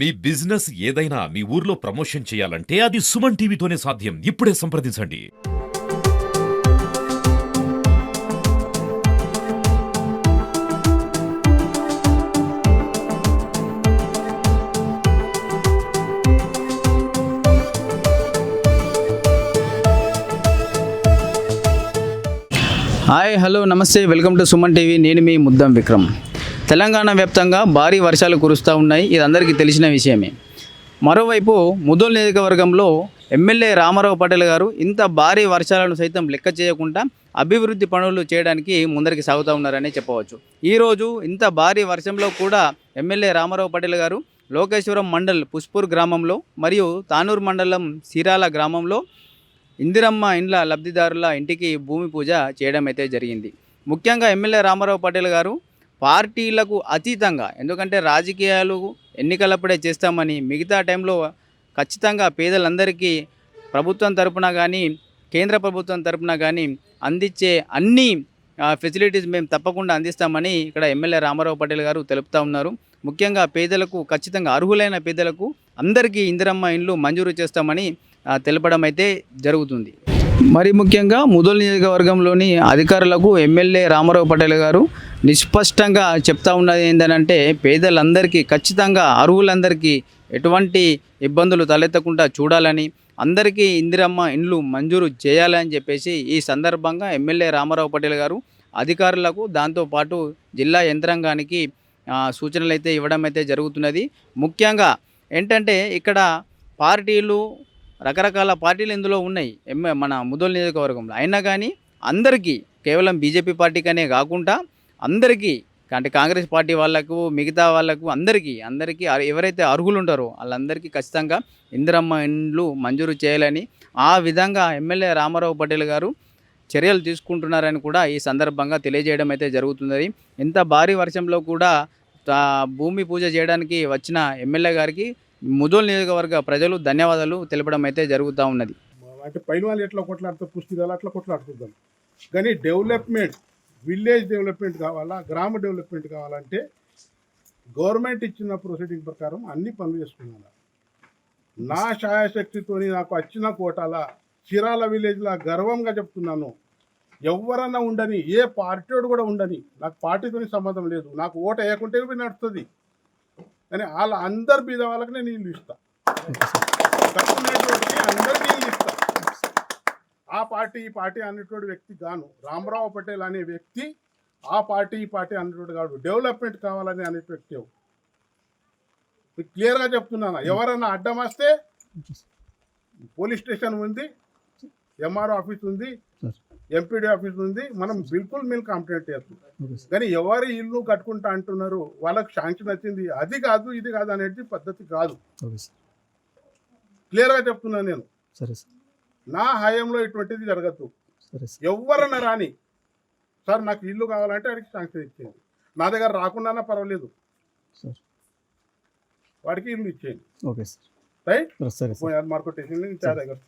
మీ business ఏదైనా మీ ఊర్లో promotion చేయాలంటే అది సుమన్ టీవీతోనే సాధ్యం. ఇప్పుడే సంప్రదించండి. హాయ్ హలో నమస్తే వెల్కమ్ టు సుమన్ టీవీ. నేను మీ ముద్దం విక్రమ్. తెలంగాణ వ్యాప్తంగా భారీ వర్షాలు కురుస్తూ ఉన్నాయి, ఇది అందరికీ తెలిసిన విషయమే. మరోవైపు ముదోల్ నియోజకవర్గంలో ఎమ్మెల్యే రామారావు పటేల్ గారు ఇంత భారీ వర్షాలను సైతం లెక్క చేయకుండా అభివృద్ధి పనులు చేయడానికి ముందరికి సాగుతూ ఉన్నారని చెప్పవచ్చు. ఈరోజు ఇంత భారీ వర్షంలో కూడా ఎమ్మెల్యే రామారావు పటేల్ గారు లోకేశ్వరం మండల్ పుష్పూర్ గ్రామంలో మరియు తానూరు మండలం సీరాల గ్రామంలో ఇందిరమ్మ ఇండ్ల లబ్ధిదారుల ఇంటికి భూమి పూజ చేయడం అయితే జరిగింది. ముఖ్యంగా ఎమ్మెల్యే రామారావు పటేల్ గారు పార్టీలకు అతీతంగా, ఎందుకంటే రాజకీయాలు ఎన్నికలప్పుడే చేస్తామని మిగతా టైంలో ఖచ్చితంగా పేదలందరికీ ప్రభుత్వం తరపున కానీ కేంద్ర ప్రభుత్వం తరపున కానీ అందించే అన్ని ఫెసిలిటీస్ మేము తప్పకుండా అందిస్తామని ఇక్కడ ఎమ్మెల్యే రామారావు పటేల్ గారు తెలుపుతూ ఉన్నారు. ముఖ్యంగా పేదలకు, ఖచ్చితంగా అర్హులైన పేదలకు అందరికీ ఇందిరమ్మ ఇండ్లు మంజూరు చేస్తామని తెలపడం అయితే జరుగుతుంది. మరి ముఖ్యంగా ముదోల్ నియోజకవర్గంలోని అధికారులకు ఎమ్మెల్యే రామారావు పటేల్ గారు నిస్పష్టంగా చెప్తా ఉన్నది ఏంటంటే, పేదలందరికీ ఖచ్చితంగా అర్హులందరికీ ఎటువంటి ఇబ్బందులు తలెత్తకుండా చూడాలని, అందరికీ ఇందిరమ్మ ఇండ్లు మంజూరు చేయాలని చెప్పేసి ఈ సందర్భంగా ఎమ్మెల్యే రామారావు పటేల్ గారు అధికారులకు, దాంతోపాటు జిల్లా యంత్రాంగానికి సూచనలు అయితే ఇవ్వడం అయితే జరుగుతున్నది. ముఖ్యంగా ఏంటంటే ఇక్కడ పార్టీలు, రకరకాల పార్టీలు ఇందులో ఉన్నాయి మన ముదోల్ నియోజకవర్గంలో. అయినా కానీ అందరికీ, కేవలం బీజేపీ పార్టీకనే కాకుండా అందరికీ, అంటే కాంగ్రెస్ పార్టీ వాళ్ళకు, మిగతా వాళ్ళకు, అందరికీ ఎవరైతే అర్హులు ఉంటారో వాళ్ళందరికీ ఖచ్చితంగా ఇందిరమ్మ ఇండ్లు మంజూరు చేయాలని, ఆ విధంగా ఎమ్మెల్యే రామారావు పటేల్ గారు చర్యలు తీసుకుంటున్నారని కూడా ఈ సందర్భంగా తెలియజేయడం అయితే జరుగుతున్నది. ఇంత భారీ వర్షంలో కూడా భూమి పూజ చేయడానికి వచ్చిన ఎమ్మెల్యే గారికి ముదోల్ నియోజకవర్గ ప్రజలు ధన్యవాదాలు తెలపడం అయితే జరుగుతూ ఉన్నది. అంటే పైన వాళ్ళు ఎట్లా కొట్లాడుతూ పుష్టిదాలు అట్లా కొట్లాడుతుందాం, కానీ డెవలప్మెంట్, విలేజ్ డెవలప్మెంట్ కావాలా, గ్రామ డెవలప్మెంట్ కావాలంటే గవర్నమెంట్ ఇచ్చిన ప్రొసీడింగ్ ప్రకారం అన్ని పనులు చేసుకున్నాను. నా శాయశక్తితోని నాకు వచ్చిన కోటాల చీరాల విలేజ్లో గర్వంగా చెప్తున్నాను. ఎవరన్నా ఉండని, ఏ పార్టీడు కూడా ఉండని, నాకు పార్టీతోని సంబంధం లేదు, నాకు ఓటు వేయకుంటే నడుస్తుంది, కానీ వాళ్ళ అందరి బీద వాళ్ళకి నేను ఇల్లు ఇస్తాను, కట్టుకునేటువంటి అందరికీ ఇల్లు ఇస్తాను. ఆ పార్టీ ఈ పార్టీ అనేటువంటి వ్యక్తి గాను రామారావు పటేల్ అనే వ్యక్తి ఆ పార్టీ ఈ పార్టీ అనేటువంటి కాదు, డెవలప్మెంట్ కావాలని అనే వ్యక్తి. మీకు క్లియర్గా చెప్తున్నాను. ఎవరన్నా అడ్డం వస్తే పోలీస్ స్టేషన్ ఉంది, ఎంఆర్ఓ ఆఫీస్ ఉంది, ఎంపీడీ ఆఫీస్ ఉంది, మనం బిల్కుల్ మీరు కంప్లైంట్ చేస్తాం. కానీ ఎవరు ఇల్లు కట్టుకుంటా అంటున్నారు, వాళ్ళకి శాంక్షన్ వచ్చింది, అది కాదు ఇది కాదు అనేది పద్ధతి కాదు. క్లియర్గా చెప్తున్నాను నేను. నా హయాంలో ఇటువంటిది జరగద్దు. ఎవరన్నా రాని, సార్ నాకు ఇల్లు కావాలంటే వాడికి శాంక్షన్ ఇచ్చేయండి, నా దగ్గర రాకుండా పర్వాలేదు, వాడికి ఇల్లు ఇచ్చేయండి. రైట్, మార్కెట్ దగ్గర